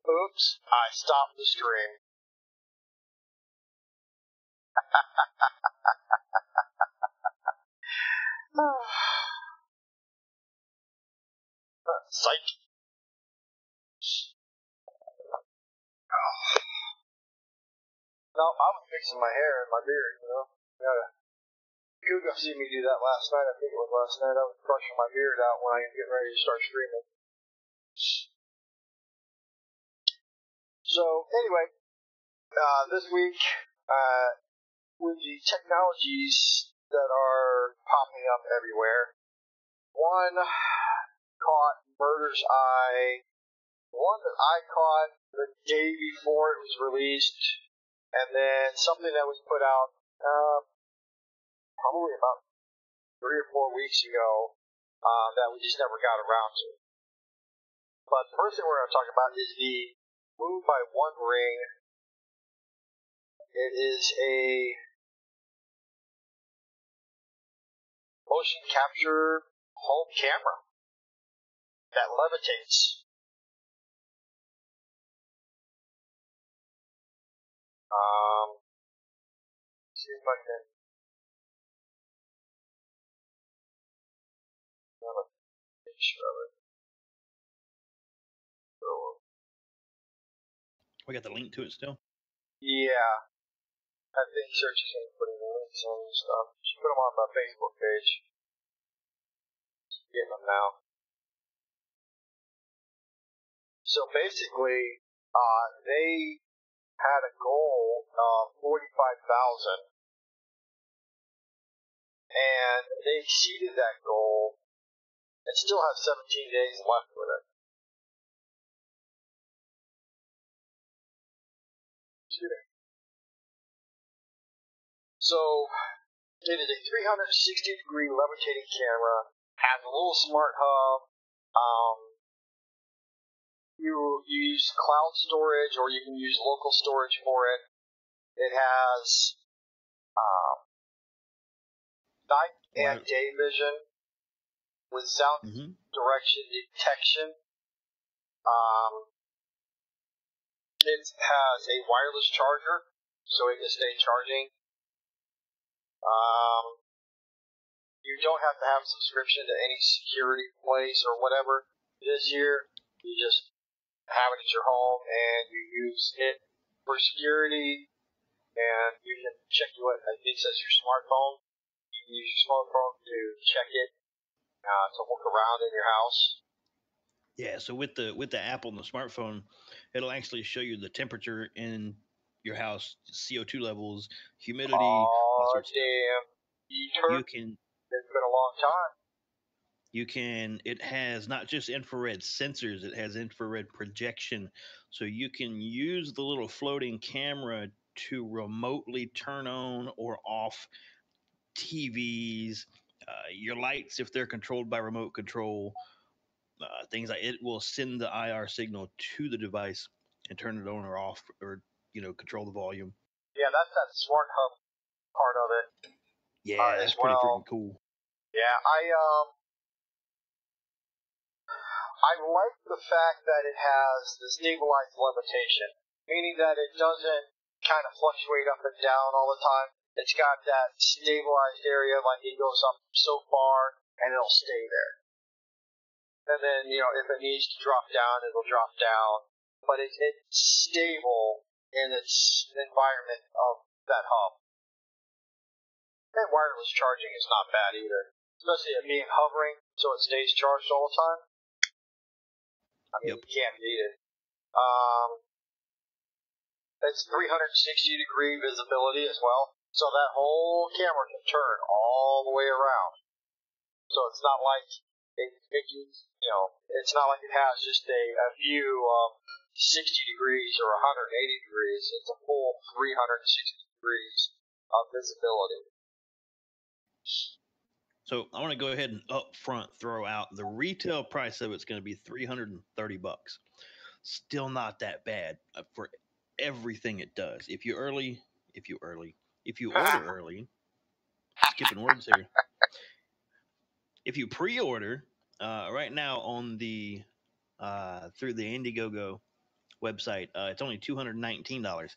Oops, I stopped the stream. Psych. No, I was fixing my hair and my beard, you know. You could see me do that last night. I think it was last night. I was brushing my beard out when I was getting ready to start streaming. So, anyway, this week, with the technologies that are popping up everywhere, one caught Murder's Eye, one that I caught the day before it was released, and then something that was put out probably about 3 or 4 weeks ago that we just never got around to. But the first thing we're going to talk about is the Moon by One Ring. It is a motion capture home camera that levitates. See if I can have a picture of it. We got the link to it still? Yeah. I think Search is going to put in the links on and stuff. She put them on my Facebook page. Getting them now. So basically, they had a goal of 45,000, and they exceeded that goal and still have 17 days left with it. So, it is a 360-degree levitating camera, has a little smart hub. You use cloud storage, or you can use local storage for it. It has night and day vision with sound direction detection. It has a wireless charger, so it can stay charging. You don't have to have a subscription to any security place or whatever. This year, you just have it at your home and you use it for security, and you can check what I think says your smartphone. You can use your smartphone to check it, to look around in your house. Yeah, so with the app on the smartphone, it'll actually show you the temperature in your house, CO2 levels, humidity, all sorts of stuff. You can. It's been a long time. You can. It has not just infrared sensors; it has infrared projection, so you can use the little floating camera to remotely turn on or off TVs, your lights if they're controlled by remote control. Things like it will send the IR signal to the device and turn it on or off, or control the volume. Yeah, that's that smart hub part of it. Yeah, that's pretty freaking cool. Yeah, I like the fact that it has the stabilized levitation, meaning that it doesn't kind of fluctuate up and down all the time. It's got that stabilized area, like it goes up so far and it'll stay there. And then, if it needs to drop down, it'll drop down. But it's stable in its environment of that hub. And wireless charging is not bad either, especially it being hovering, so it stays charged all the time. I mean, You can't beat it. It's 360-degree visibility as well, so that whole camera can turn all the way around. So it's not like it's not like it has just a view of 60 degrees or 180 degrees. It's a full 360 degrees of visibility. So I want to go ahead and up front throw out the retail price of it's going to be $330. Still not that bad for everything it does. If you order early, skipping words here. If you pre-order right now on the through the Indiegogo website. It's only $219.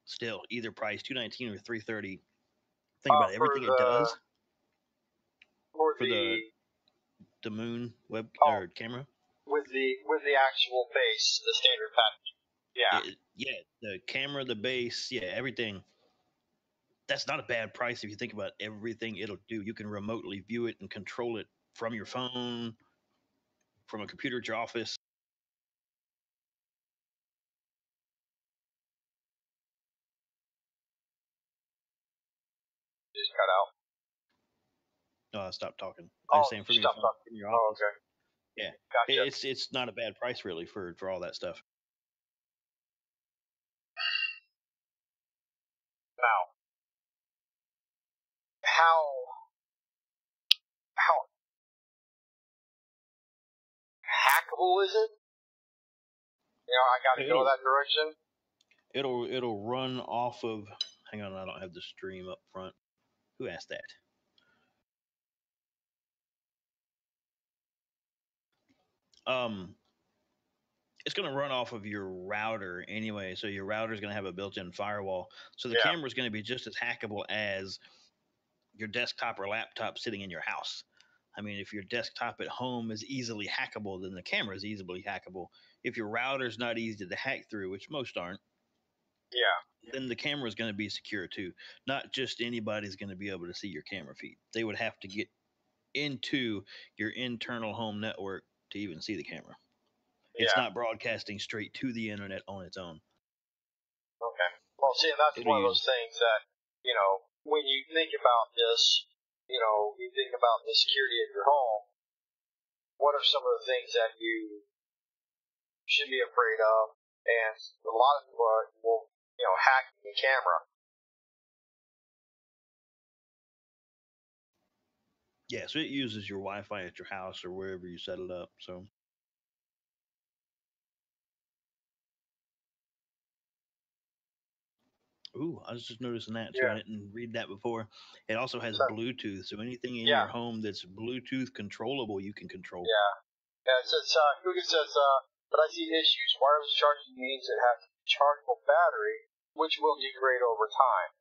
Still, either price, $219 or $330. Think about For everything it the does for for the the Moon web oh or camera. with the actual base, the standard package. Yeah. Yeah, the camera, the base, yeah, everything. That's not a bad price if you think about everything it'll do. You can remotely view it and control it from your phone, from a computer at your office. Just cut out. Stop talking. I was Oh, saying from your stuff. phone, from your Oh, office. okay. Yeah, Gotcha. it's not a bad price really for all that stuff. Now, how hackable is it? I got to go It'll that direction. it'll run off of. Hang on, I don't have the stream up front. Who asked that? It's going to run off of your router anyway. So your router is going to have a built-in firewall. So the Yeah. camera is going to be just as hackable as your desktop or laptop sitting in your house. I mean, if your desktop at home is easily hackable, then the camera is easily hackable. If your router is not easy to hack through, which most aren't, Yeah. then the camera is going to be secure too. Not just anybody's going to be able to see your camera feed. They would have to get into your internal home network to even see the camera. It's Yeah. not broadcasting straight to the internet on its own. Okay. Well, see, and that's It'll one of use those things that when you think about this, you think about the security of your home. What are some of the things that you should be afraid of? And a lot of people will hack the camera. yeah, so it uses your Wi-Fi at your house or wherever you set it up. So ooh, I was just noticing that too. I Yeah. didn't read that before. It also has So, Bluetooth, so anything in yeah. your home that's Bluetooth controllable, you can control. Yeah. Yeah. It says, Google says, but I see issues. Wireless charging means it has a chargeable battery, which will degrade over time.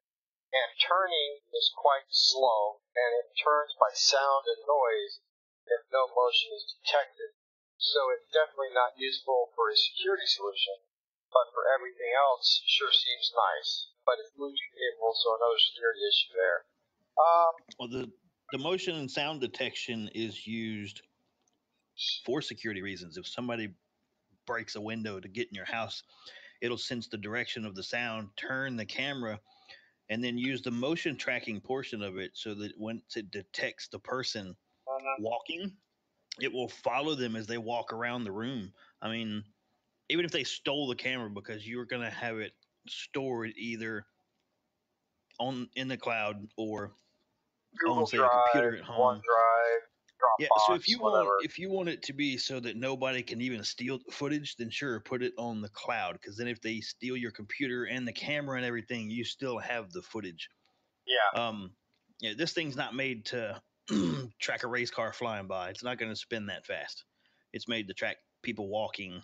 And turning is quite slow, and it turns by sound and noise if no motion is detected. So it's definitely not useful for a security solution, but for everything else, sure seems nice. But it's Bluetooth capable, so another security issue there. Well, the motion and sound detection is used for security reasons. If somebody breaks a window to get in your house, it'll sense the direction of the sound, turn the camera, and then use the motion tracking portion of it so that once it detects the person walking, it will follow them as they walk around the room. I mean, even if they stole the camera because you're going to have it stored either on in the cloud or on Google say a computer Drive, at home. OneDrive, Yeah, so Dropbox, whatever. if you want it to be so that nobody can even steal the footage, then sure, put it on the cloud because then if they steal your computer and the camera and everything, you still have the footage. Yeah, Um, yeah, this thing's not made to track a race car flying by. It's not going to spin that fast. It's made to track people walking.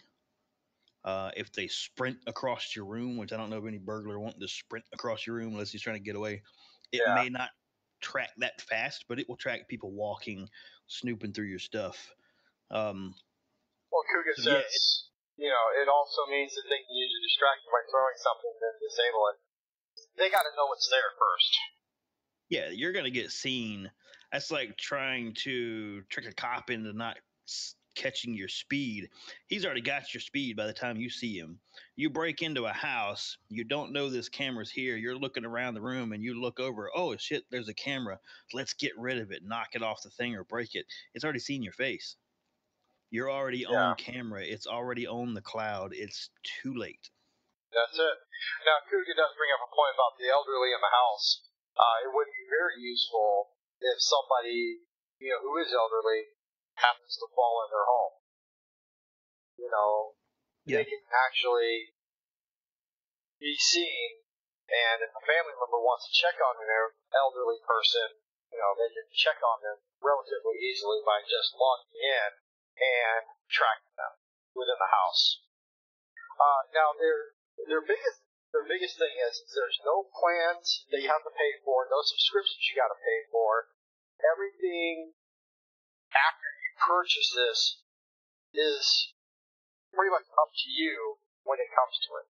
If they sprint across your room, which I don't know of any burglar wanting to sprint across your room unless he's trying to get away, it yeah. may not track that fast, but it will track people walking, snooping through your stuff. Well, Kuga So yeah, says, it also means that they can use a distraction by throwing something and then disable it. They got to know it's there first. yeah, you're gonna get seen. That's like trying to trick a cop into not catching your speed. He's already got your speed by the time you see him. You break into a house, you don't know this camera's here. You're looking around the room and you look over. Oh shit, there's a camera. Let's get rid of it. Knock it off the thing or break it. It's already seen your face. You're already Yeah, on camera. It's already on the cloud. It's too late. that's it. Now, Kuga does bring up a point about the elderly in the house. It would be very useful if somebody, who is elderly happens to fall in their home. Yeah. They can actually be seen, and if a family member wants to check on their elderly person, they can check on them relatively easily by just logging in and tracking them within the house. Now their biggest thing is there's no plans that you have to pay for, no subscriptions you got to pay for. Everything after you purchase this is pretty much up to you when it comes to it.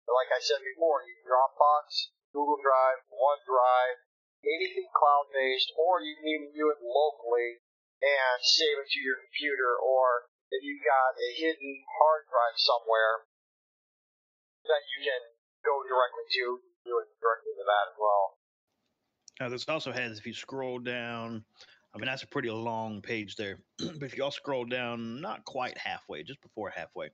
But like I said before, you can Dropbox, Google Drive, OneDrive, anything cloud-based, or you can even do it locally and save it to your computer, or if you've got a hidden hard drive somewhere that you can go directly to, do it directly to that as well. Now, this also has, if you scroll down, I mean, that's a pretty long page there, but if you all scroll down, not quite halfway, just before halfway,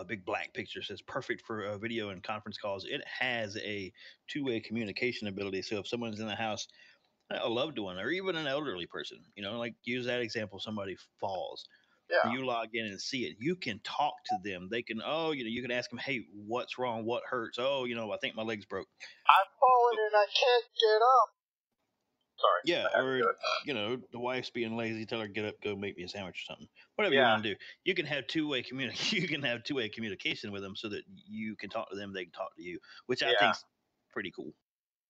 big black picture says perfect for video and conference calls. It has a two-way communication ability. So if someone's in the house, a loved one or even an elderly person, like use that example, somebody falls. Yeah. You log in and see it. You can talk to them. They can, you can ask them, hey, what's wrong? What hurts? Oh, I think my leg's broke. I'm falling and I can't get up. Sorry. Yeah, or the wife's being lazy, tell her get up, go make me a sandwich or something. Whatever you Yeah. want to do. You can have two-way communication with them so that you can talk to them, they can talk to you, which I think's pretty cool.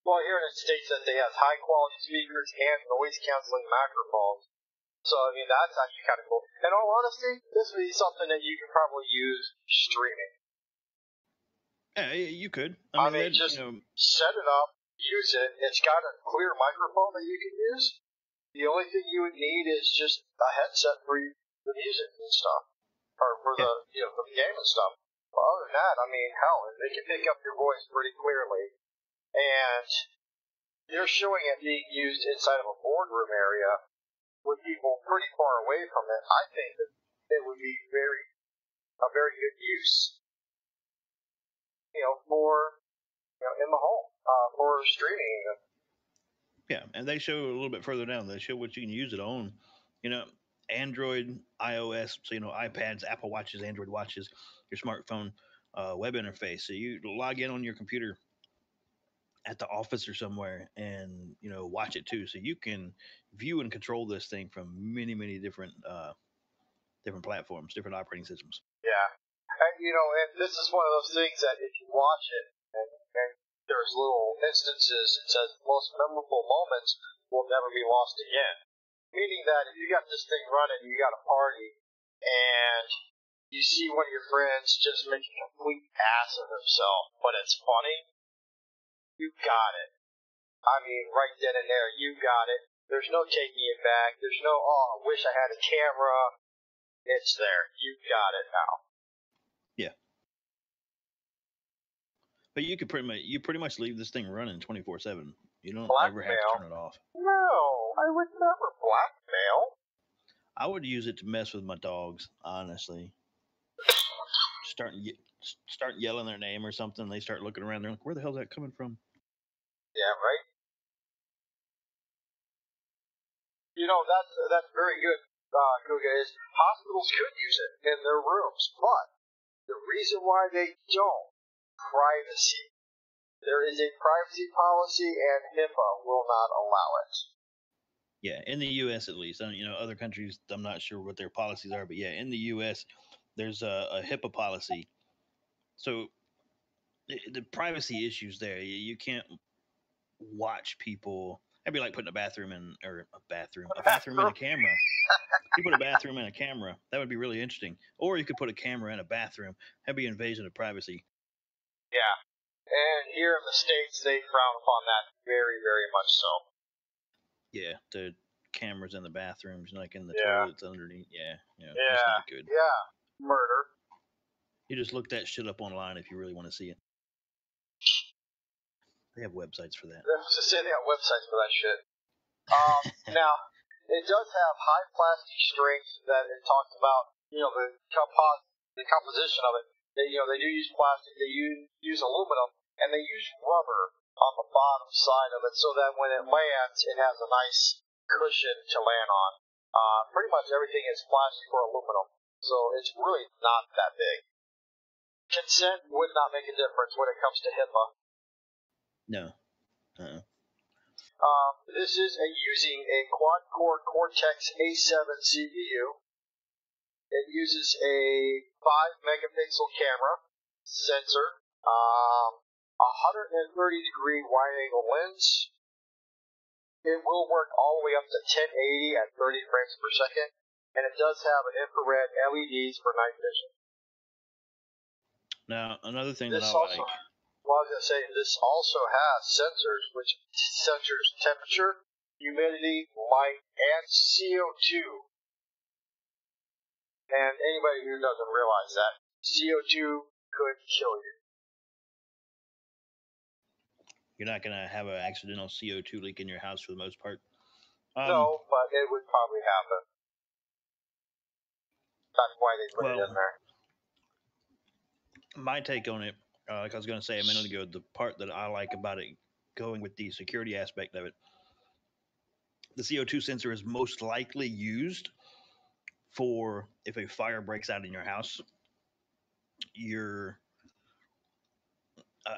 Well, here it states that they have high-quality speakers and noise-canceling microphones. So, I mean, that's actually kind of cool. In all honesty, this would be something that you could probably use streaming. Yeah, you could. I mean, just set it up, use it. It's got a clear microphone that you can use. The only thing you would need is just a headset for the music and stuff, or for the for the game and stuff. But other than that, I mean, hell, they can pick up your voice pretty clearly, and they're showing it being used inside of a boardroom area with people pretty far away from it. I think that it would be a very good use, for in the home for streaming. Yeah, and they show a little bit further down. They show what you can use it on. Android, iOS, so iPads, Apple Watches, Android watches, your smartphone, web interface. So you log in on your computer at the office or somewhere and watch it too. So you can view and control this thing from many different platforms, different operating systems. Yeah, and this is one of those things that if you watch it and there's little instances, it says most memorable moments will never be lost again. Meaning that if you got this thing running, you got a party, and you see one of your friends just make a complete ass of himself, but it's funny, you got it. I mean, right then and there, you got it. There's no taking it back. There's no, I wish I had a camera. It's there. You got it now. Yeah. But you could pretty much leave this thing running 24/7. You don't ever have to turn it off. No, I would never blackmail. I would use it to mess with my dogs, honestly. Start yelling their name or something. They start looking around. They're like, "Where the hell's that coming from?" Yeah, right. That's very good. Kuga, is hospitals could use it in their rooms, but the reason why they don't, privacy. There is a privacy policy, and HIPAA will not allow it. Yeah, in the U.S. at least. Other countries, I'm not sure what their policies are, but yeah, in the U.S. there's a HIPAA policy. So the privacy issues there. You can't watch people. That'd be like putting a bathroom in a camera. You put a bathroom in a camera. That would be really interesting. Or you could put a camera in a bathroom. That'd be invasion of privacy. Yeah. And here in the States, they frown upon that very, very much so. Yeah, the cameras in the bathrooms, like in the toilets underneath. Yeah, yeah, that's not good. Yeah, murder. You just look that shit up online if you really want to see it. They have websites for that. I was to say they have websites for that shit. Now, it does have high plastic strength that it talks about, the composition of it. They do use plastic, they use aluminum, and they use rubber on the bottom side of it so that when it lands, it has a nice cushion to land on. Pretty much everything is plastic or aluminum, so it's really not that big. Consent would not make a difference when it comes to HIPAA. No. This is using a quad-core Cortex A7 CPU. It uses a 5-megapixel camera sensor, 130-degree wide-angle lens. It will work all the way up to 1080 at 30 frames per second, and it does have an infrared LEDs for night vision. Now, another thing that This I also, like. well, I was going to say, this also has sensors, which sensors temperature, humidity, light, and CO2. And anybody who doesn't realize that, CO2 could kill you. You're not going to have an accidental CO2 leak in your house for the most part. No, but it would probably happen. That's why they put it in there. My take on it, like I was going to say a minute ago, the part that I like about it going with the security aspect of it, the CO2 sensor is most likely used for if a fire breaks out in your house.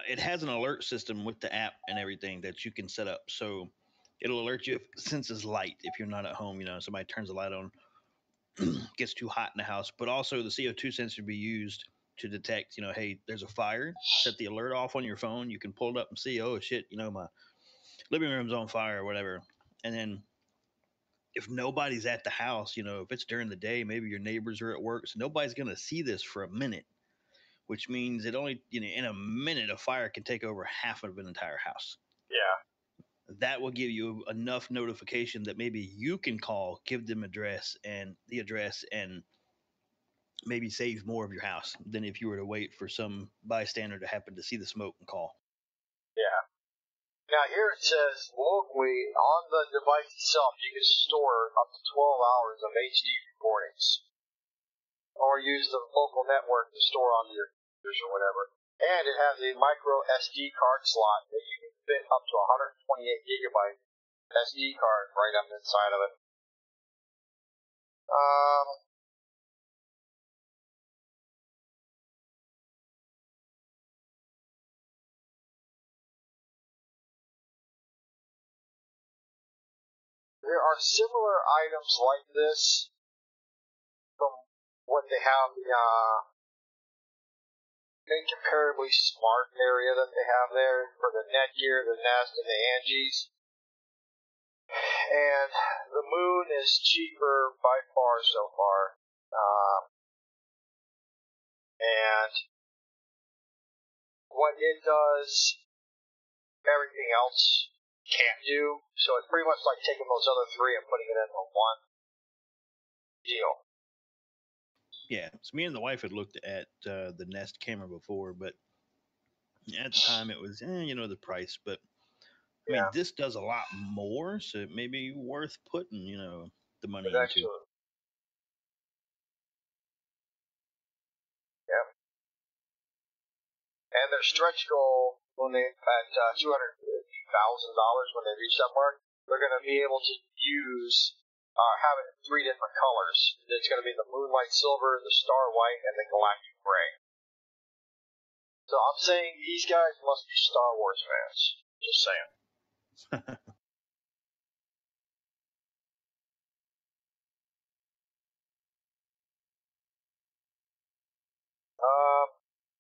It has an alert system with the app and everything that you can set up. So it'll alert you if it senses light. If you're not at home, somebody turns the light on, gets too hot in the house. But also the CO2 sensor be used to detect, hey, there's a fire. Set the alert off on your phone. You can pull it up and see, oh shit, my living room's on fire or whatever. And then if nobody's at the house, if it's during the day, maybe your neighbors are at work, so nobody's gonna see this for a minute, which means it only, in a minute, a fire can take over half of an entire house. Yeah. That will give you enough notification that maybe you can call, give them the address, and maybe save more of your house than if you were to wait for some bystander to happen to see the smoke and call. Yeah. Now here it says locally on the device itself you can store up to 12 hours of HD recordings, or use the local network to store onto your computers or whatever. And it has a micro SD card slot that you can fit up to 128 gigabyte SD card right up inside of it. There are similar items like this from what they have the incomparably smart area that they have there for the Netgear, the Nest, and the Angies. And the Moon is cheaper by far so far. And what it does, everything else can't do. So it's pretty much like taking those other three and putting it into one deal. Yeah, so me and the wife had looked at the Nest camera before, but at the time it was, the price. But I mean, this does a lot more, so it may be worth putting, the money into. Yeah. And their stretch goal when they at $250,000 when they reach that mark, they're going to be able to use have it in 3 different colors. It's going to be the Moonlight Silver, the Star White, and the Galactic Gray. So I'm saying these guys must be Star Wars fans. Just saying.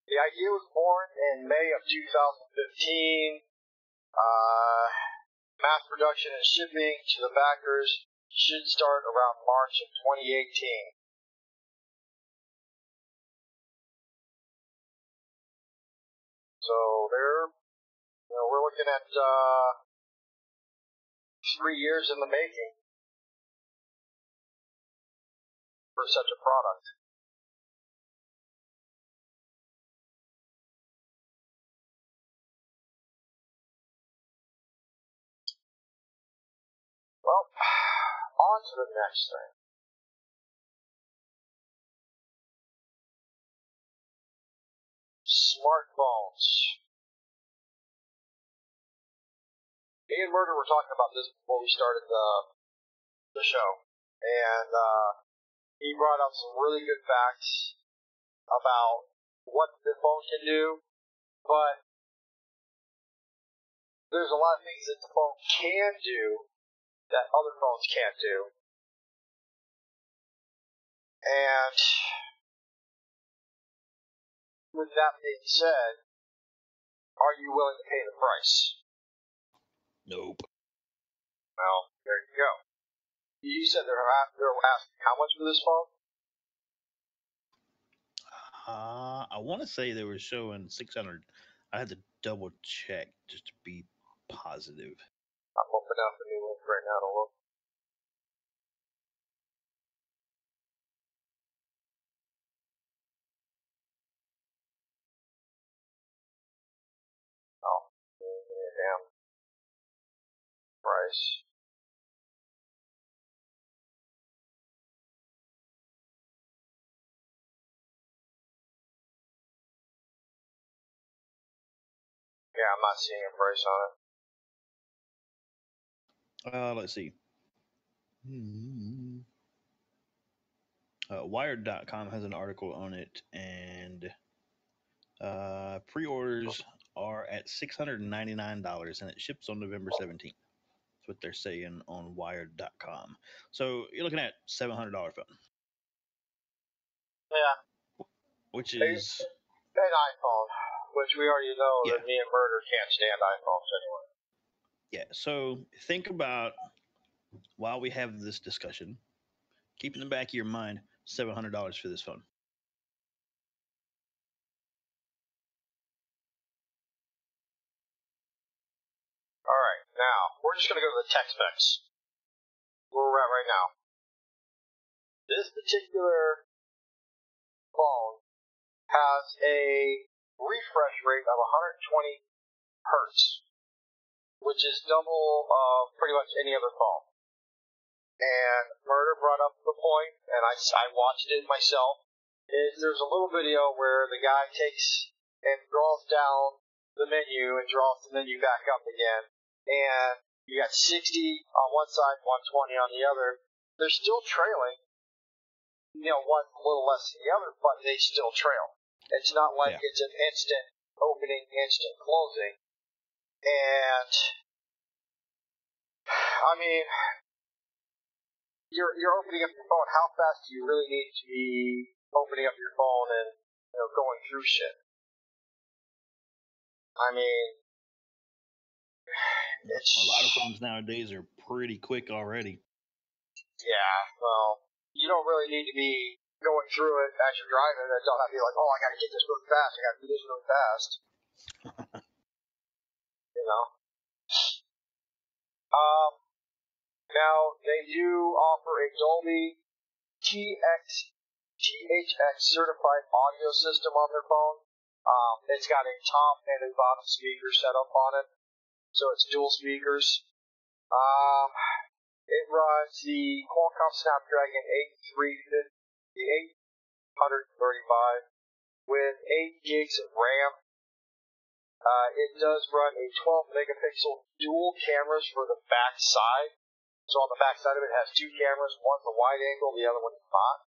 The idea was born in May of 2015. Mass production and shipping to the backers should start around March of 2018. So we're looking at 3 years in the making for such a product. Well, on to the next thing. Smartphones. Me and Murder were talking about this before we started the show, and he brought up some really good facts about what the phone can do, but there's a lot of things that the phone can do that other phones can't do. And with that being said, are you willing to pay the price? Nope. Well, there you go. You said they're asking how much for this phone? I want to say they were showing 600. I had to double check just to be positive. I'm opening up a new link right now to look. Oh, damn price. Yeah, I'm not seeing a price on it. Let's see. Wired.com has an article on it, and pre-orders are at $699, and it ships on November 17th. That's what they're saying on Wired.com. So you're looking at $700 phone. Yeah. Which is an iPhone, which we already know Yeah. that me and Murder can't stand iPhones anyway. Yeah. So think about, while we have this discussion, keep in the back of your mind $700 for this phone. All right, now we're just going to go to the tech specs. Where we're at right now. This particular phone has a refresh rate of 120 hertz, which is double pretty much any other phone. And Murder brought up the point, and I watched it myself, is there's a little video where the guy takes and draws down the menu and draws the menu back up again, and you got 60 on one side, 120 on the other. They're still trailing, one a little less than the other, but they still trail. It's not like it's an instant opening, instant closing. And I mean, you're opening up your phone. How fast do you really need to be opening up your phone and going through shit? I mean, a lot of phones nowadays are pretty quick already. Yeah, well, you don't really need to be going through it as you're driving. It don't have to be like, oh, I got to get this really fast. I got to do this really fast. Now they do offer a Dolby THX certified audio system on their phone. It's got a top and a bottom speaker set up on it, so it's dual speakers. It runs the Qualcomm Snapdragon 835 with 8 gigs of RAM. It does run a 12 megapixel dual cameras for the back side. So on the back side of it has two cameras. One's a wide angle, the other one is not.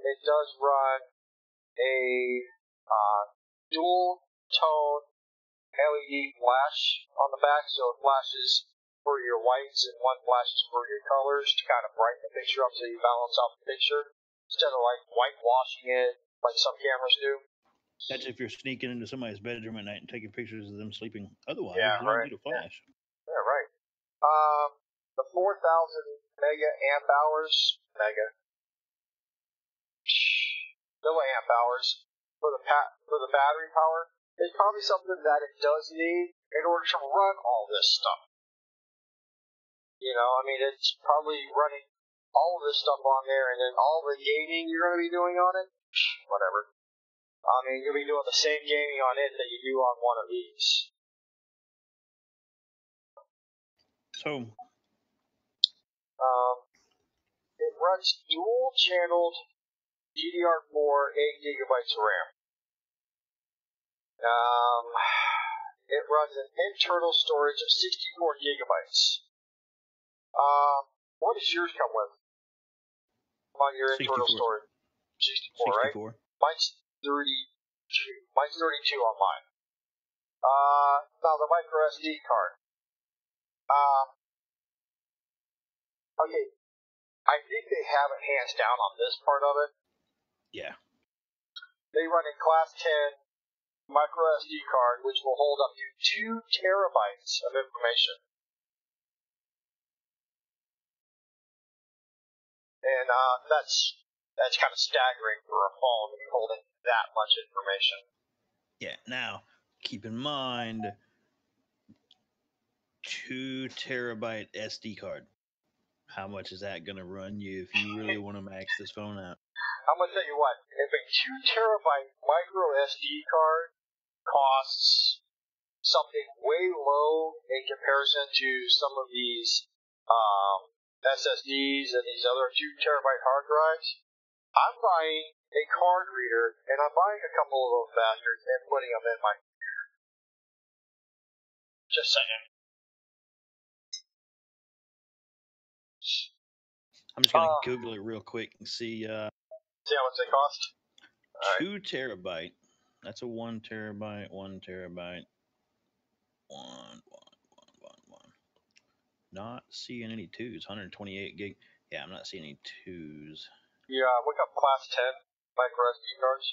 It does run a dual tone LED flash on the back, so it flashes for your whites and one flashes for your colors to kind of brighten the picture up so you balance out the picture instead of like whitewashing it like some cameras do. That's if you're sneaking into somebody's bedroom at night and taking pictures of them sleeping. Otherwise, Yeah, you don't right. need a flash. Yeah, right. The 4,000 milliamp hours for the battery power is probably something that it does need in order to run all this stuff. I mean, it's probably running all of this stuff on there, and then all the gaming you're going to be doing on it, whatever. I mean, you'll be doing the same gaming on it that you do on one of these. So, it runs dual-channeled DDR4 8 gigabytes of RAM. It runs an internal storage of 64 gigabytes. What does yours come with on your internal storage? 64, right? Mine's 32. Mine's 32 on mine. Now the micro SD card. Okay, I think they have it hands down on this part of it. Yeah. They run a Class 10 micro SD card, which will hold up to 2 terabytes of information. And that's kind of staggering for a phone to be holding that much information. Yeah. Now, keep in mind, 2 terabyte SD card. How much is that going to run you if you really want to max this phone out? I'm going to tell you what, if a 2 terabyte micro SD card costs something way low in comparison to some of these SSDs and these other 2 terabyte hard drives, I'm buying a card reader and I'm buying a couple of those bastards and putting them in my computer. Just saying. I'm just going to Google it real quick and see. See how much they cost? 2 terabyte. That's a 1 terabyte, 1 terabyte. One. Not seeing any 2s. 128 gig. Yeah, I'm not seeing any 2s. Yeah, look up Class 10 micro SD cards.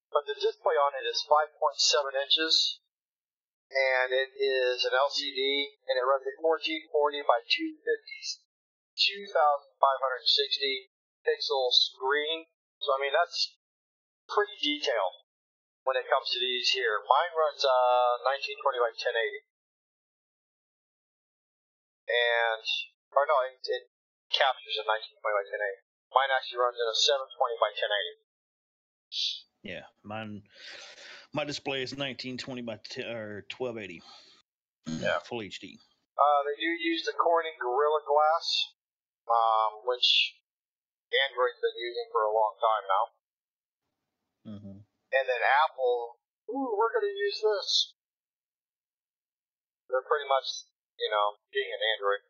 But the display on it is 5.7 inches. And it is an LCD, and it runs a 1440 by 250, 2,560 pixel screen. So, I mean, that's pretty detailed when it comes to these here. Mine runs 1920 by 1080. Or no, it captures a 1920 by 1080. Mine actually runs in a 720 by 1080. Yeah, my display is 1920 by 1280. Yeah. Full HD. They do use the Corning Gorilla Glass, which Android's been using for a long time now. Mm-hmm. And then Apple, we're going to use this. They're pretty much, being an Android.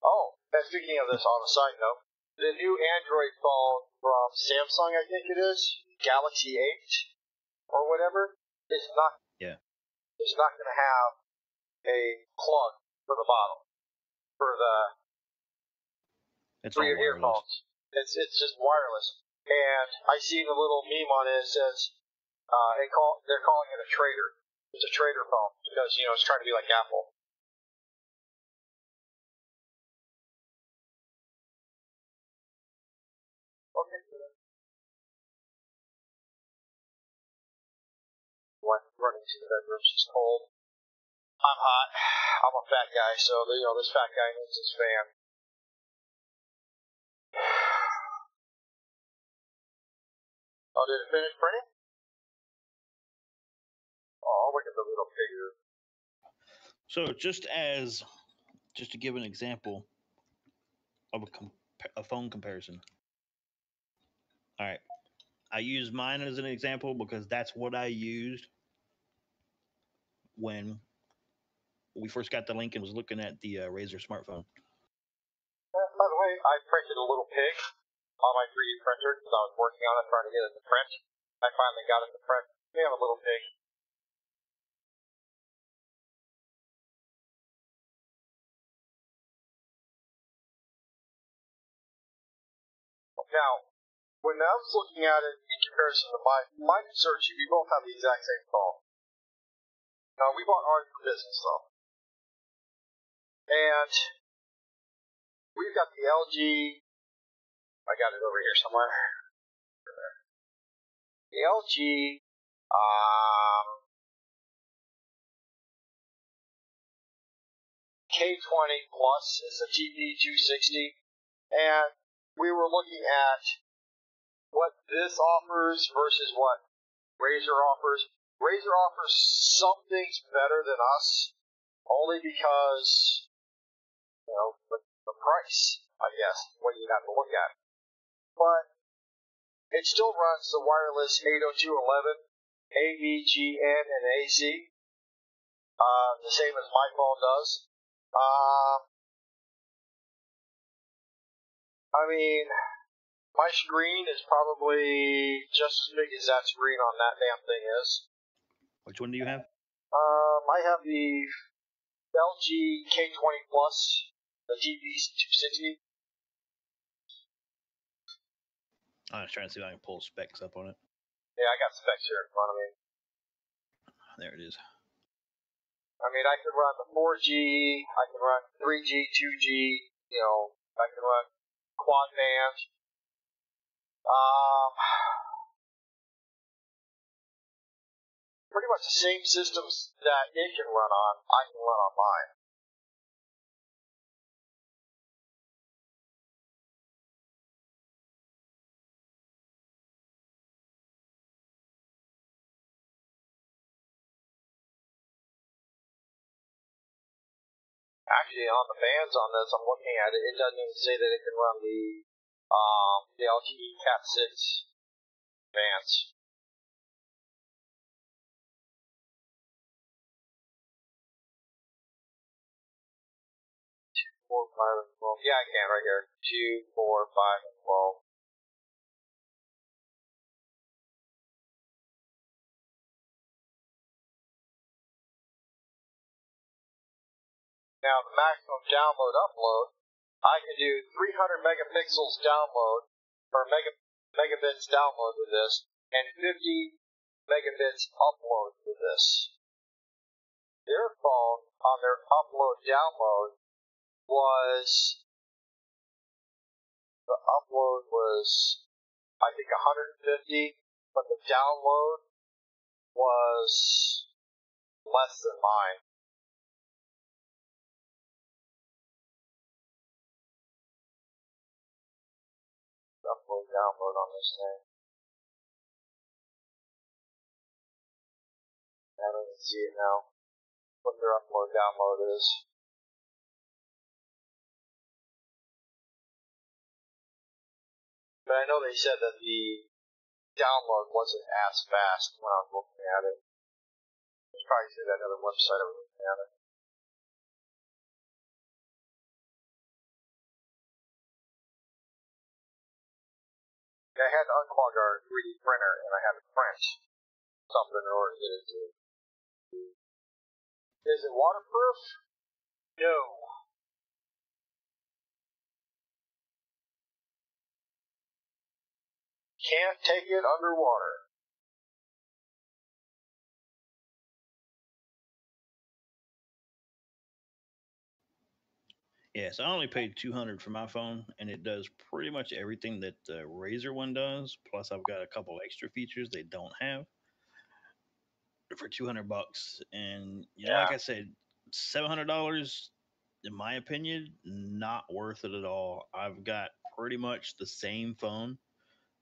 Oh, and speaking of this, on a side note, the new Android phone from Samsung, I think it is, Galaxy 8 or whatever, is not. Yeah. It's not going to have a plug for the bottom for your earphones. It's just wireless. And I seen a little meme on it. It says they're calling it a trader. It's a trader phone because it's trying to be like Apple. Okay. Running to the bedroom. It's cold. I'm hot. I'm a fat guy, so this fat guy needs his fan. Oh, did it finish printing? Oh, look at the little figure. So just to give an example of a phone comparison. All right. I use mine as an example because that's what I used when we first got the link and was looking at the Razer smartphone. By the way, I printed a little pig on my 3D printer because I was working on it trying to get it to print. I finally got it to print. We have a little pig. Now, when I was looking at it in comparison to my Searchy, we both have the exact same phone. Now, we bought ours for business, though. And we've got the LG. I got it over here somewhere. The LG. K20 Plus is a TP260. And we were looking at what this offers versus what Razer offers. Razer offers some things better than us, only because, the price, I guess, what you have to look at. But it still runs the wireless 802.11, AVGN, and AC, the same as my phone does. I mean, my screen is probably just as big as that screen on that damn thing is. Which one do you have? I have the LG K20 Plus, the TV260. I was trying to see if I can pull specs up on it. Yeah, I got specs here in front of me. There it is. I mean, I can run the 4G, I can run 3G, 2G, I can run quad band. Pretty much the same systems that it can run on, I can run on mine. Actually, on the bands on this, I'm looking at it, it doesn't even say that it can run the LTE Cat 6 bands. Four, 5, and 12. Yeah, I can right here. 2, 4, 5, and 12. Now, the maximum download upload, I can do 300 megapixels download, or megabits download with this, and 50 megabits upload with this. Their phone, on their upload download, the upload was, I think, 150, but the download was less than mine. Upload download on this thing. I don't even see it now. What their upload download is. But I know they said that the download wasn't as fast when I was looking at it. It's probably through that other website I was looking at it. I had to unclog our 3D printer and I had to print something in order to get it to. Is it waterproof? No. Can't take it underwater. Yeah, so I only paid $200 for my phone, and it does pretty much everything that the Razer one does. Plus, I've got a couple extra features they don't have for $200. And like I said, $700, in my opinion, not worth it at all. I've got pretty much the same phone.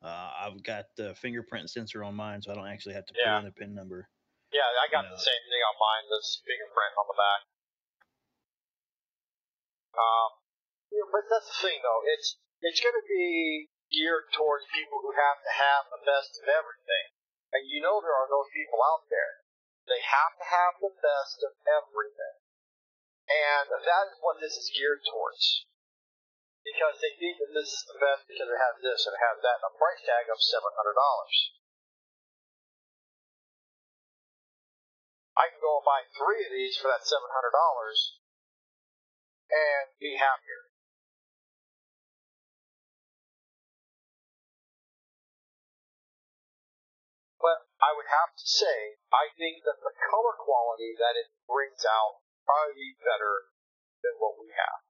I've got the fingerprint sensor on mine, so I don't actually have to put in a PIN number. Yeah, I got the same thing on mine. This fingerprint on the back. But that's the thing, though. It's going to be geared towards people who have to have the best of everything. And there are those people out there. They have to have the best of everything. And that is what this is geared towards. Because they think that this is the best because it has this and it has that, and a price tag of $700. I can go and buy 3 of these for that $700 and be happier. But I would have to say, I think that the color quality that it brings out probably better than what we have.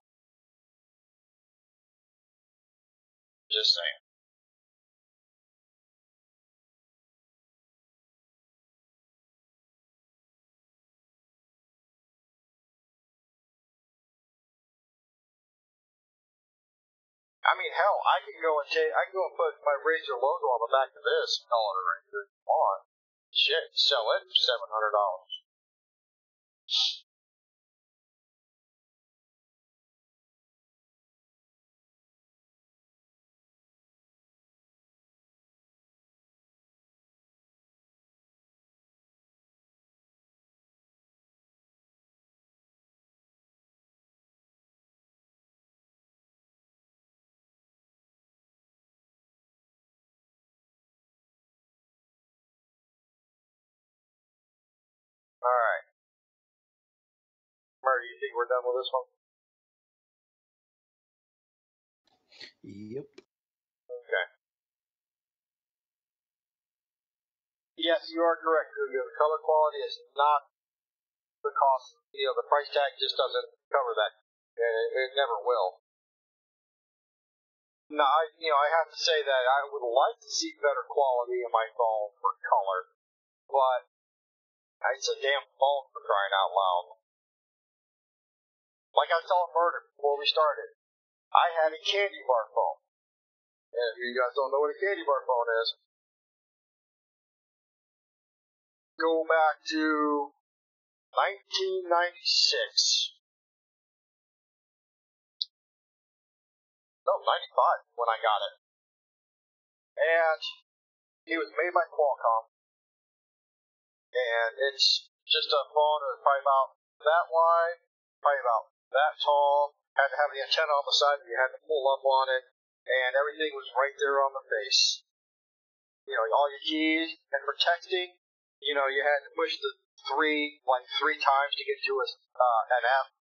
Just saying. I mean, hell, I can go and put my Razer logo on the back of this and call it a Razer if you want. Shit, sell it for $700. you think we're done with this one? Yep. Okay. Yes, you are correct. The color quality is not the cost. The price tag just doesn't cover that, and it never will. No, I have to say that I would like to see better quality in my phone for color, but it's a damn phone for crying out loud. Like I was telling Murder before we started, I had a candy bar phone. And if you guys don't know what a candy bar phone is, go back to 1996. No, 95 when I got it. And it was made by Qualcomm. And it's just a phone that was probably about that wide, probably about that tall. Had to have the antenna on the side that you had to pull up on it. And everything was right there on the face. All your keys. And for texting, you had to push the three times to get to an app.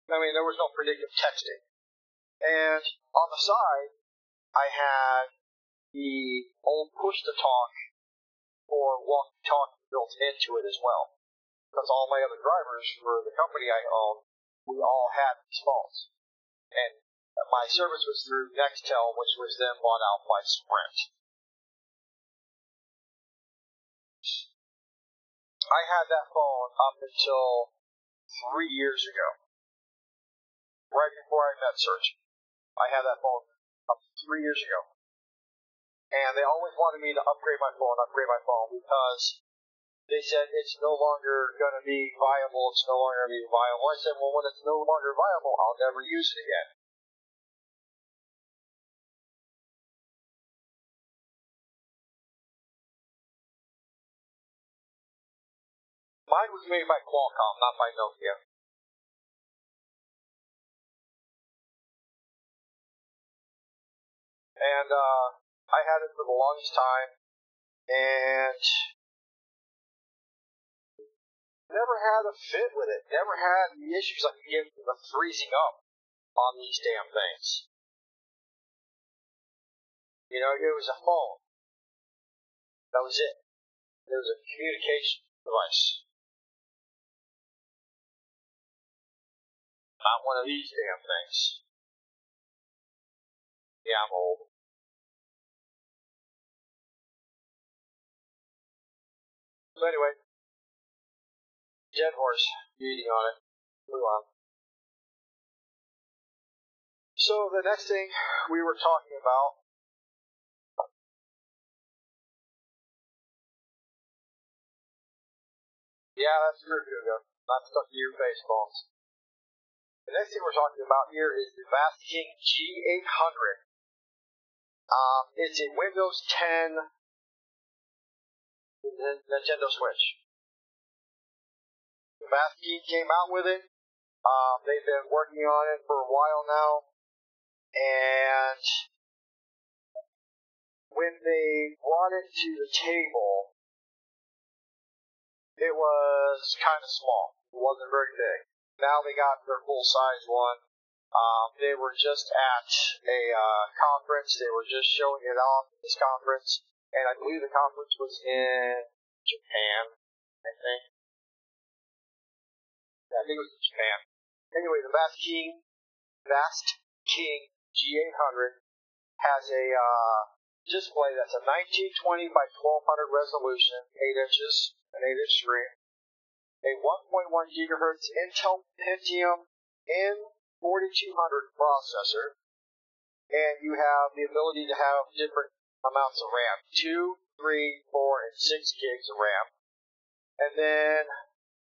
There was no predictive texting. And on the side, I had the old push-to-talk for walkie-talkie built into it as well. Because all my other drivers for the company I own, we all had these phones. And my service was through Nextel, which was then bought out by Sprint. I had that phone up until 3 years ago. Right before I met Search. I had that phone up to 3 years ago. And they always wanted me to upgrade my phone, because they said it's no longer going to be viable, I said, well, when it's no longer viable, I'll never use it again. Mine was made by Qualcomm, not by Nokia. And I had it for the longest time, and never had a fit with it. Never had the issues I could get with the freezing up on these damn things. It was a phone. That was it. It was a communication device. Not one of these damn things. Yeah, I'm old. So anyway, Dead Horse, beating on it. Move on. So the next thing we were talking about, yeah, that's true, Google. Not stuck to your face, phones. The next thing we're talking about here is the King G800. It's a Windows 10 Nintendo Switch. The King came out with it. They've been working on it for a while now. And when they brought it to the table, it was kind of small. It wasn't very big. Now they got their full-size one. They were just at a conference. They were just showing it off at this conference. And I believe the conference was in Japan, I think. Yeah, I think it was in Japan. Anyway, the Vast King G800 has a display that's a 1920 by 1200 resolution, 8 inches, an 8-inch screen, a 1.1 gigahertz Intel Pentium N4200 processor, and you have the ability to have different amounts of RAM, 2, 3, 4, and 6 gigs of RAM. And then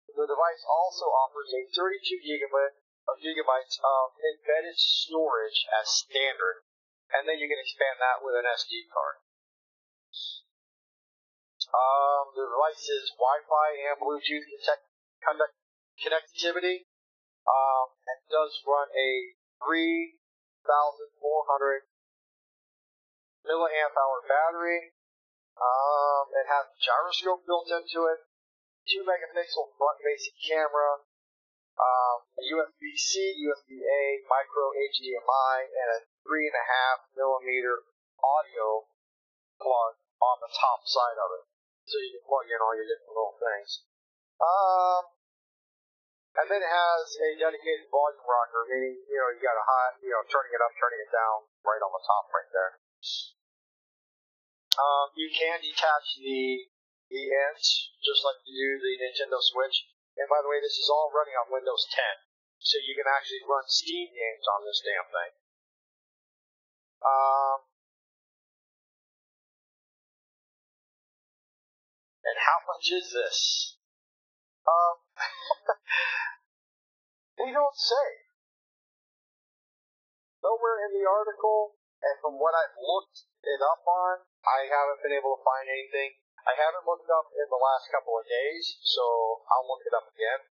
the device also offers a 32 gigabytes of embedded storage as standard, and then you can expand that with an SD card. The device is Wi-Fi and Bluetooth connectivity. It does run a 3,400 milliamp hour battery. It has a gyroscope built into it, 2 megapixel front facing camera, A USB-C, USB-A, micro HDMI, and a 3.5 millimeter audio plug on the top side of it, so you can plug in all your different little things. And then it has a dedicated volume rocker, meaning, you got a high, turning it up, turning it down, right on the top right there. You can detach the ends, just like you do the Nintendo Switch. And by the way, this is all running on Windows 10, so you can actually run Steam games on this damn thing. And how much is this? They don't say. Nowhere in the article, and from what I've looked it up on, I haven't been able to find anything. I haven't looked up in the last couple of days, so I'll look it up again.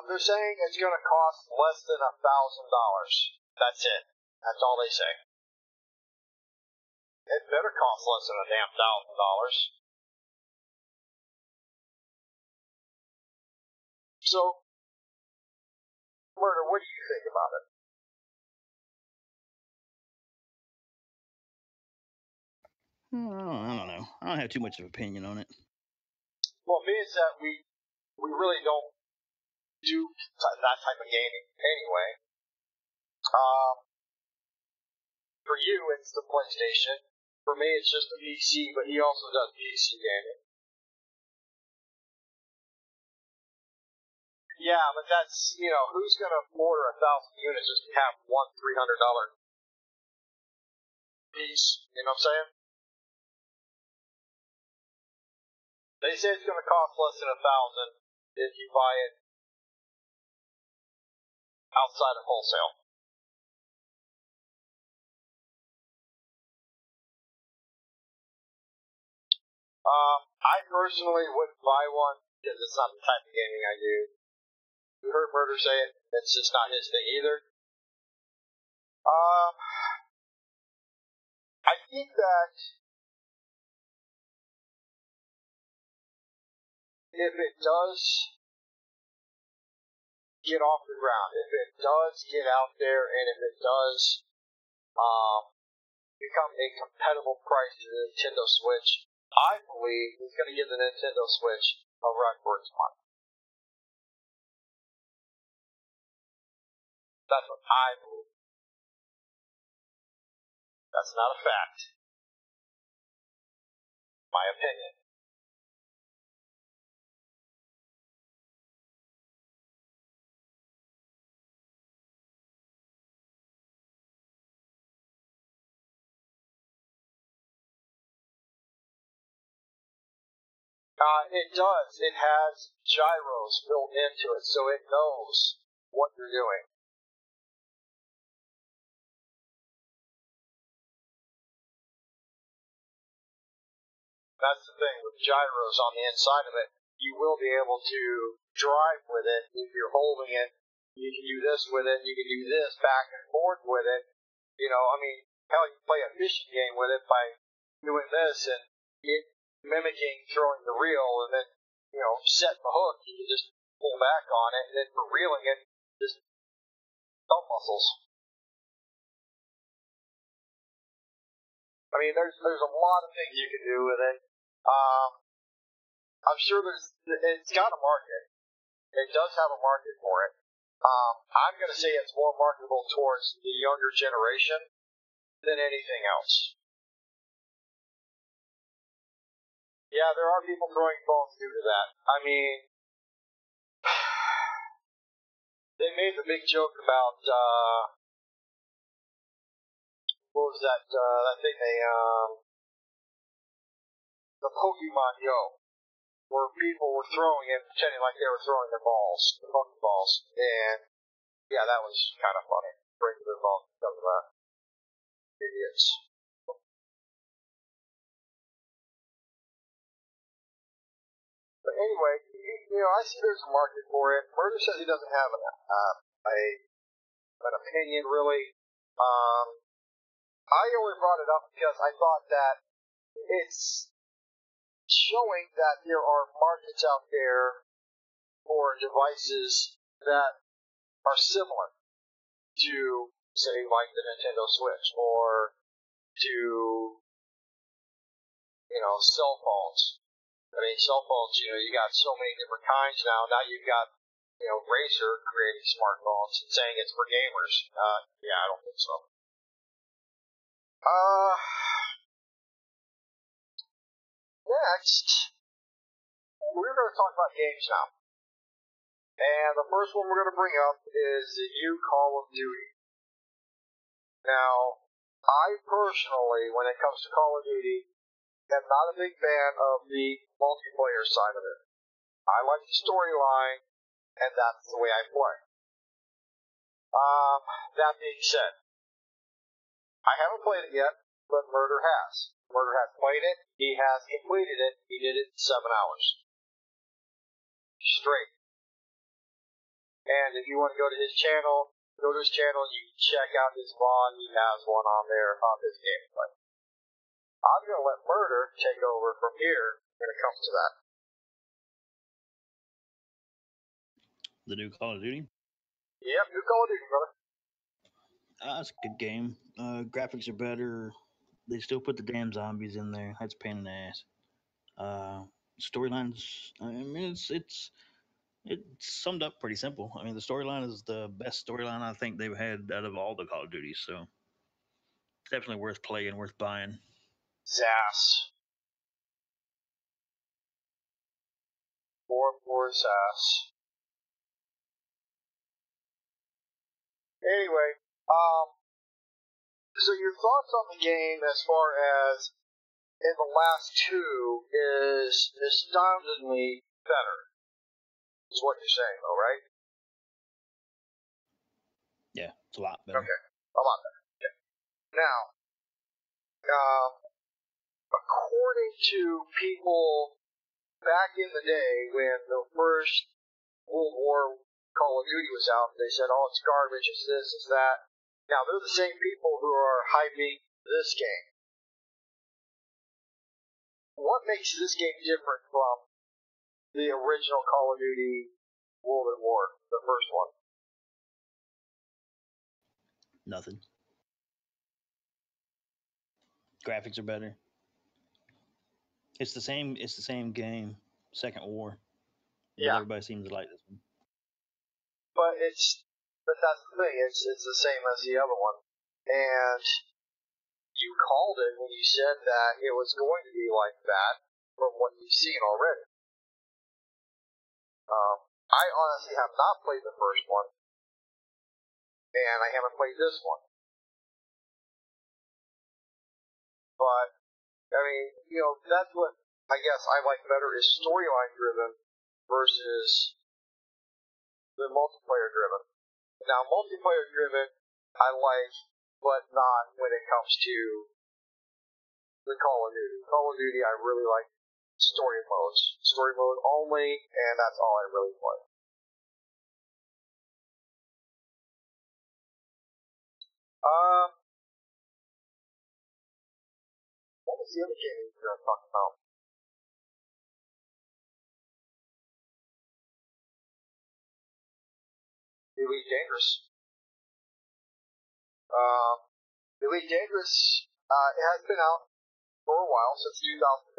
They're saying it's going to cost less than $1,000. That's it. That's all they say. It better cost less than a damn $1,000. So, Murder, what do you think about it? I don't know. I don't have too much of an opinion on it. Well, being that we really don't do that type of gaming anyway. For you, it's the PlayStation. For me, it's just the PC, but he also does PC gaming. Yeah, but that's, who's going to order 1,000 units just to have one $300 piece? You know what I'm saying? They say it's going to cost less than $1,000 if you buy it outside of wholesale. I personally wouldn't buy one because it's not the type of gaming I do. You heard Murder say it. It's just not his thing either. I think that if it does get off the ground, if it does get out there, and if it does become a competitive price to the Nintendo Switch, I believe it's going to give the Nintendo Switch a run for its money. That's what I believe. That's not a fact. My opinion. It does. It has gyros built into it, so it knows what you're doing. That's the thing with gyros on the inside of it. You will be able to drive with it if you're holding it. You can do this with it. You can do this back and forth with it. Hell, you can play a fishing game with it by doing this and mimicking throwing the reel, and then setting the hook. You can just pull back on it, and then for reeling it, just thumb muscles. There's a lot of things you can do with it. I'm sure it's got a market. It does have a market for it. I'm going to say it's more marketable towards the younger generation than anything else. Yeah, there are people throwing phones due to that. They made the big joke about, what was that thing the Pokemon Go, where people were throwing it, pretending like they were throwing their balls, the Pokeballs, and yeah, that was kind of funny. Breaking their phone because of that. Idiots. But anyway, I see there's a market for it. Murder says he doesn't have an opinion, really. I only brought it up because I thought that it's showing that there are markets out there for devices that are similar to, say, like the Nintendo Switch, or to, cell phones. I mean, cell phones, you got so many different kinds now. Now you've got, Razer creating smartphones and saying it's for gamers. Yeah, I don't think so. Next, we're going to talk about games now. And the first one we're going to bring up is the new Call of Duty. Now, I personally, when it comes to Call of Duty, am not a big fan of the multiplayer side of it. I like the storyline, and that's the way I play. That being said, I haven't played it yet, but Murder has. Murder has played it, he has completed it, he did it in 7 hours. Straight. And if you want to go to his channel, you can check out his VOD, he has one on there of his gameplay. I'm going to let Murder take over from here when it comes to that. The new Call of Duty? Yep, new Call of Duty, brother. It's a good game. Graphics are better. They still put the damn zombies in there. That's a pain in the ass. Storylines. I mean, it's summed up pretty simple. I mean, the storyline is the best storyline I think they've had out of all the Call of Duty. So definitely worth playing, worth buying. Sass. 4 Sass. Anyway, so your thoughts on the game as far as in the last 2 is astoundingly better, is what you're saying, though, right? Yeah, it's a lot better. Okay, a lot better. Yeah. Now, according to people back in the day when the first World War Call of Duty was out, they said, oh, it's garbage, it's this, it's that. Now, they're the same people who are hyping this game. What makes this game different from the original Call of Duty World at War, the first one? Nothing. Graphics are better. It's the same game. Second War. But everybody seems to like this one. But that's the thing. It's the same as the other one, and you called it when you said that it was going to be like that from what you've seen already. I honestly have not played the first one, and I haven't played this one. But I mean, that's what I guess I like better is storyline driven versus the multiplayer driven. Now, multiplayer driven, I like, but not when it comes to the Call of Duty. Call of Duty, I really like story modes. Story mode only, and that's all I really play. What was the other game we were going to talk about? Elite Dangerous. Elite Dangerous, it has been out for a while, since 2015.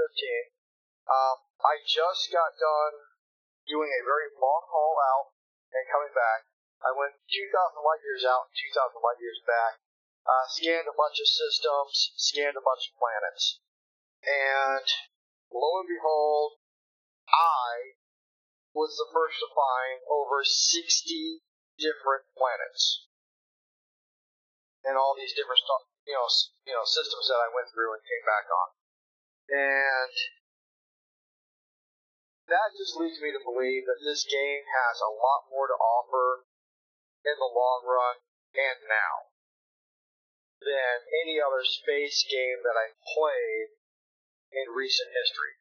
I just got done doing a very long haul out and coming back. I went 2,000 light years out and 2,000 light years back. Scanned a bunch of systems, scanned a bunch of planets. And lo and behold, I was the first to find over 60 different planets. And all these different systems that I went through and came back on. And that just leads me to believe that this game has a lot more to offer in the long run and now than any other space game that I've played in recent history.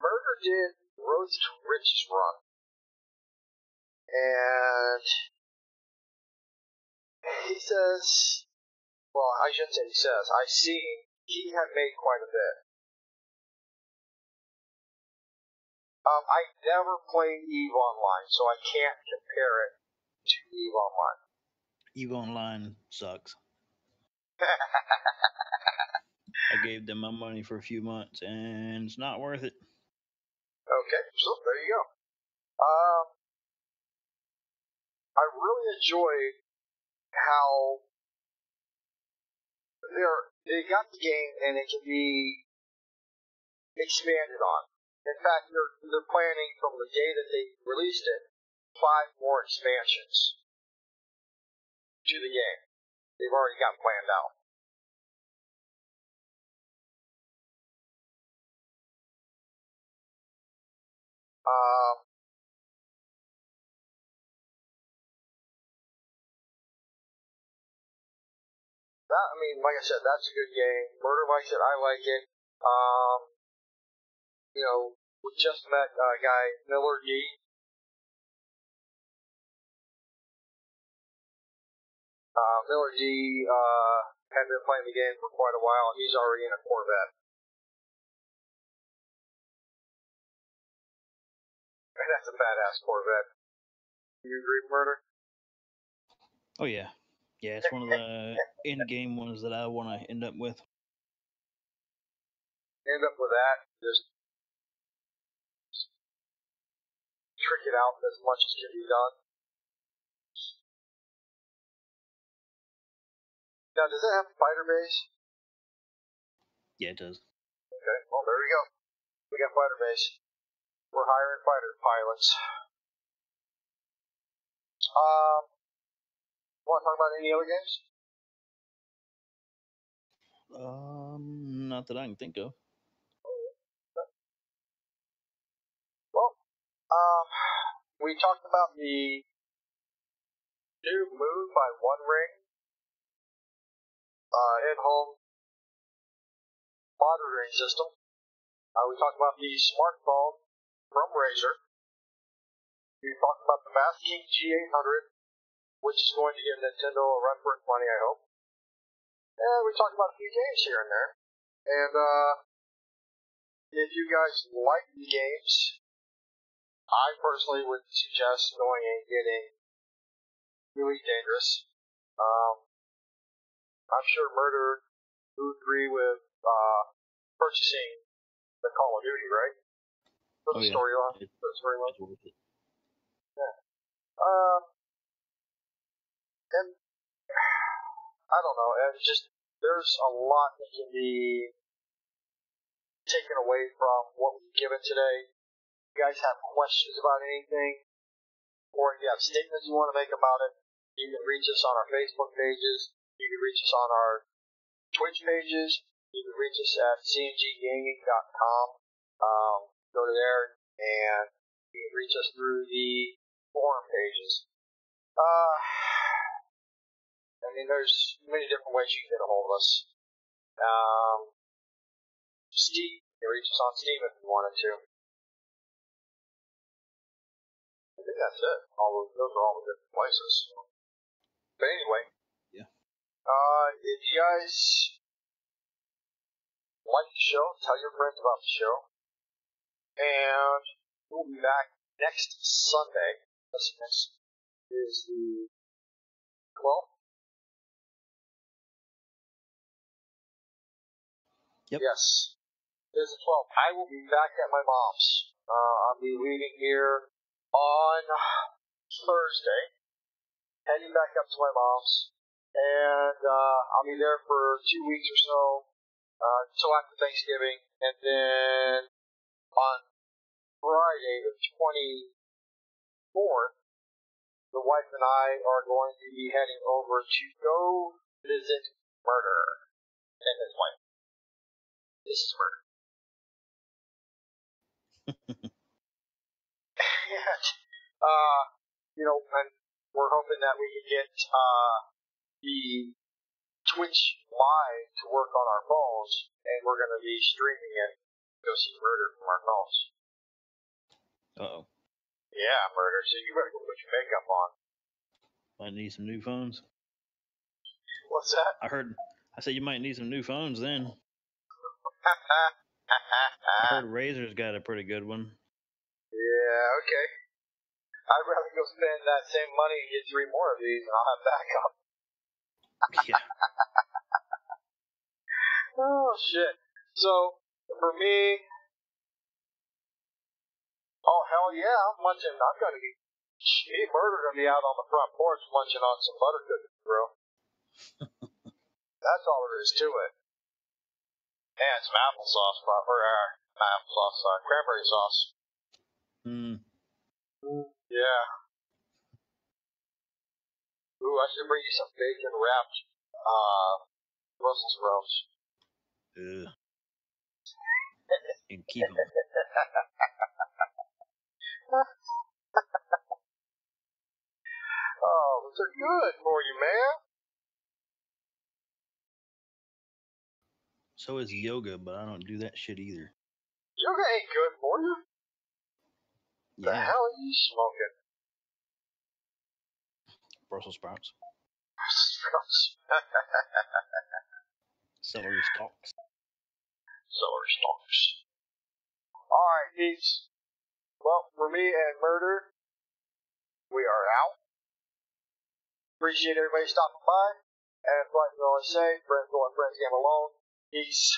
Murder did Roads to Riches run. And he says, well, I shouldn't say he says, I've seen he had made quite a bit. I never played EVE Online, so I can't compare it to EVE Online. EVE Online sucks. I gave them my money for a few months, and it's not worth it. Okay, so there you go. I really enjoyed how they got the game and it can be expanded on. In fact, they're planning from the day that they released it 5 more expansions to the game. They've already got planned out. Like I said, that's a good game. Murder likes it. I like it. We just met a guy, Miller D. Miller D had been playing the game for quite a while, and he's already in a Corvette. And that's a badass Corvette. Do you agree, Murder? Oh, yeah. Yeah, it's one of the in-game ones that I want to end up with. End up with that, just trick it out as much as can be done. Now, does it have a fighter base? Yeah, it does. Okay, well, there we go. We got fighter base. We're hiring fighter pilots. Want to talk about any other games? Not that I can think of. Well, we talked about the new Moon by One Ring in-home monitoring system. We talked about the smartphone from Razer. We talked about the Mass King G800, which is going to give Nintendo a run for its money, I hope. And we talked about a few games here and there. And if you guys like the games, I personally would suggest going and getting Really Dangerous. I'm sure Murder would agree with purchasing the Call of Duty, right? For the storyline. It's worth it. Yeah. And I don't know. It's just there's a lot that can be taken away from what we've given today. If you guys have questions about anything, or if you have statements you want to make about it, you can reach us on our Facebook pages. You can reach us on our Twitch pages. You can reach us at cnggaming.com. Go to there, and you can reach us through the forum pages. There's many different ways you can get a hold of us. Steam, you can reach us on Steam if you wanted to. I think that's it. Those are all the different places. But anyway, yeah. If you guys like the show, tell your friends about the show. And we'll be back next Sunday. This is the 12th. Yep. Yes. It is the 12th. I will be back at my mom's. I'll be leaving here on Thursday, heading back up to my mom's, and I'll be there for 2 weeks or so, until after Thanksgiving, and then on Friday the 24th, the wife and I are going to be heading over to go visit Murder and his wife. This is Murder. And we're hoping that we can get the Twitch live to work on our phones, and we're going to be streaming it. Go see Murder from our phones. Uh-oh. Yeah, murder. So you better go put your makeup on. Might need some new phones. What's that? I said you might need some new phones then. I heard Razor's got a pretty good one. Yeah, okay. I'd rather go spend that same money and get 3 more of these, and I'll have backup. Yeah. Oh, shit. So, for me, oh, hell yeah, I'm going to be, me and Murder going to be out on the front porch munching on some butter cookies, bro. That's all there is to it. And some applesauce, cranberry sauce. Yeah. Ooh, I should bring you some bacon wrapped, Brussels sprouts. Ugh. And keep them. Oh, those are good for you, man. So is yoga, but I don't do that shit either. Yoga ain't good for you. Yeah. The hell are you smoking? Brussels sprouts. Brussels sprouts. Celery stalks. Celery stalks. Alright, peeps. Well, for me and Murder, we are out. Appreciate everybody stopping by. And like we always say, friends don't let friends game alone. Peace.